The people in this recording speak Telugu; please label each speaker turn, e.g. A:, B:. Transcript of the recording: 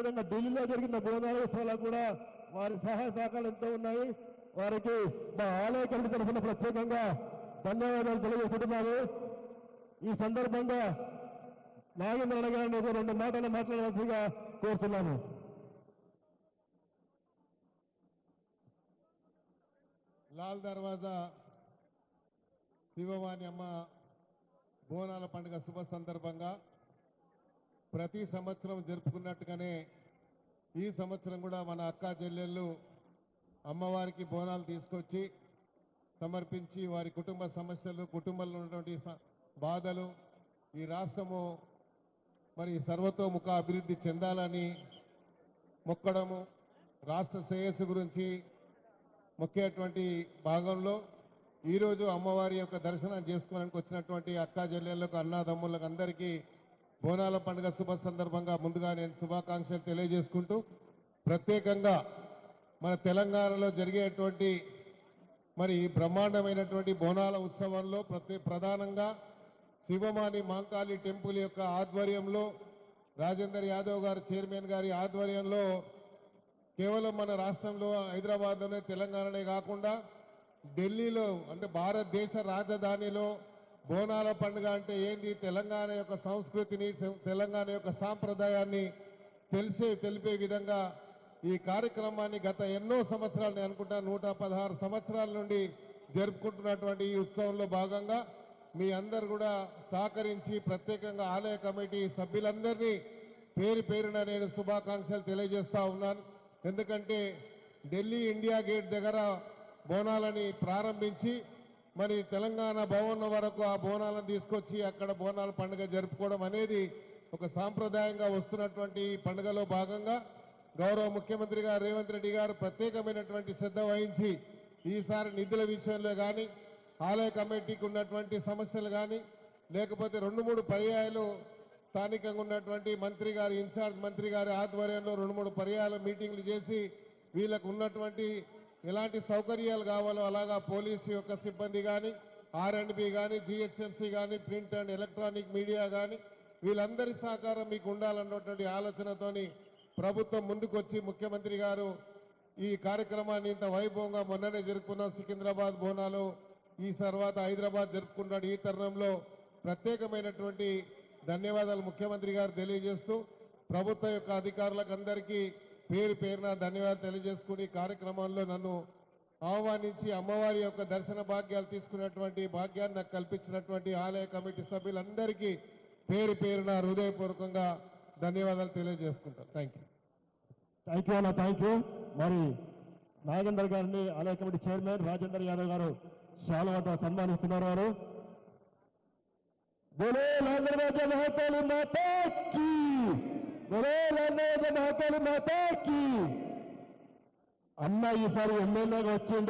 A: అదేవిధంగా ఢిల్లీలో జరిగిన బోనాల ఉత్సవాలకు కూడా వారి సహాయ సహకారాలు ఎంతో ఉన్నాయి. వారికి మా ఆలయ కమిటీ తరఫున ప్రత్యేకంగా ధన్యవాదాలు తెలియజేస్తున్నాను. ఈ సందర్భంగా నాగేంద్ర గారిని రెండు మాటలు మాట్లాడవలసిగా కోరుతున్నాను.
B: లాల్ దర్వాజా శివవాణి అమ్మ బోనాల పండుగ శుభ సందర్భంగా ప్రతి సంవత్సరం జరుపుకున్నట్టుగానే ఈ సంవత్సరం కూడా మన అక్కా చెల్లెళ్ళు అమ్మవారికి బోనాలు తీసుకొచ్చి సమర్పించి వారి కుటుంబ సమస్యలు, కుటుంబంలో ఉన్నటువంటి బాధలు, ఈ రాష్ట్రము మరి సర్వతోముఖ అభివృద్ధి చెందాలని మొక్కడము, రాష్ట్ర శ్రేయస్సు గురించి మొక్కేటువంటి భాగంలో ఈరోజు అమ్మవారి యొక్క దర్శనం చేసుకోవడానికి వచ్చినటువంటి అక్కా చెల్లెళ్లకు, అన్నాదమ్ములకు అందరికీ బోనాల పండుగ శుభ సందర్భంగా ముందుగా నేను శుభాకాంక్షలు తెలియజేసుకుంటూ, ప్రత్యేకంగా మన తెలంగాణలో జరిగేటువంటి మరి బ్రహ్మాండమైనటువంటి బోనాల ఉత్సవంలో ప్రధానంగా శివమాని మాంకాళి టెంపుల్ యొక్క ఆధ్వర్యంలో రాజేందర్ యాదవ్ గారు చైర్మన్ గారి ఆధ్వర్యంలో కేవలం మన రాష్ట్రంలో హైదరాబాద్లోనే తెలంగాణనే కాకుండా ఢిల్లీలో అంటే భారతదేశ రాజధానిలో బోనాల పండుగ అంటే ఏంది, తెలంగాణ యొక్క సంస్కృతిని, తెలంగాణ యొక్క సాంప్రదాయాన్ని తెలిపే విధంగా ఈ కార్యక్రమాన్ని గత ఎన్నో సంవత్సరాలు, నేను అనుకుంటా 116 సంవత్సరాల నుండి జరుపుకుంటున్నటువంటి ఈ ఉత్సవంలో భాగంగా మీ అందరు కూడా సహకరించి ప్రత్యేకంగా ఆలయ కమిటీ సభ్యులందరినీ పేరు పేరున నేను శుభాకాంక్షలు తెలియజేస్తా ఉన్నాను. ఎందుకంటే ఢిల్లీ ఇండియా గేట్ దగ్గర బోనాలని ప్రారంభించి మరి తెలంగాణ భవన్ వరకు ఆ బోనాలను తీసుకొచ్చి అక్కడ బోనాల పండుగ జరుపుకోవడం అనేది ఒక సాంప్రదాయంగా వస్తున్నటువంటి ఈ పండుగలో భాగంగా గౌరవ ముఖ్యమంత్రి గారు రేవంత్ రెడ్డి గారు ప్రత్యేకమైనటువంటి శ్రద్ధ వహించి ఈసారి నిధుల విషయంలో కానీ, ఆలయ కమిటీకి ఉన్నటువంటి సమస్యలు కానీ, లేకపోతే 2-3 పర్యాయాలు స్థానికంగా ఉన్నటువంటి మంత్రి గారి ఇన్ఛార్జ్ మంత్రి గారి ఆధ్వర్యంలో 2-3 పర్యాయాలు మీటింగ్లు చేసి వీళ్ళకు ఉన్నటువంటి ఎలాంటి సౌకర్యాలు కావాలో అలాగా పోలీసు యొక్క సిబ్బంది కానీ, R&B కానీ, GHMC కానీ, ప్రింట్ అండ్ ఎలక్ట్రానిక్ మీడియా కానీ వీళ్ళందరి సహకారం మీకు ఉండాలన్నటువంటి ఆలోచనతోని ప్రభుత్వం ముందుకొచ్చి ముఖ్యమంత్రి గారు ఈ కార్యక్రమాన్ని ఇంత వైభవంగా మొన్ననే జరుపుకున్న సికింద్రాబాద్ బోనాలు, ఈ తర్వాత హైదరాబాద్ జరుపుకున్నాడు. ఈ తరుణంలో ప్రత్యేకమైనటువంటి ధన్యవాదాలు ముఖ్యమంత్రి గారు తెలియజేస్తూ ప్రభుత్వ యొక్క అధికారులకు అందరికీ పేరు పేరున ధన్యవాదాలు తెలియజేసుకుని కార్యక్రమంలో నన్ను ఆహ్వానించి అమ్మవారి యొక్క దర్శన భాగ్యాలు తీసుకున్నటువంటి భాగ్యాన్ని నాకు కల్పించినటువంటి ఆలయ కమిటీ సభ్యులందరికీ పేరు పేరున హృదయపూర్వకంగా ధన్యవాదాలు తెలియజేసుకుంటాను. థ్యాంక్ యూ
A: అన్న, థ్యాంక్ యూ. మరి నాగేందర్ గారిని ఆలయ కమిటీ చైర్మన్ రాజేందర్ యాదవ్ గారు శాలువాతో సన్మానిస్తున్నారు. వారు బోలో లాల్ దర్వాజా మహాకాళి మాతా కీ, బోలో లాల్ దర్వాజా మహాకాళి మాతా కీ. అన్న ఈసారి ఎమ్మెల్యేగా వచ్చిండు.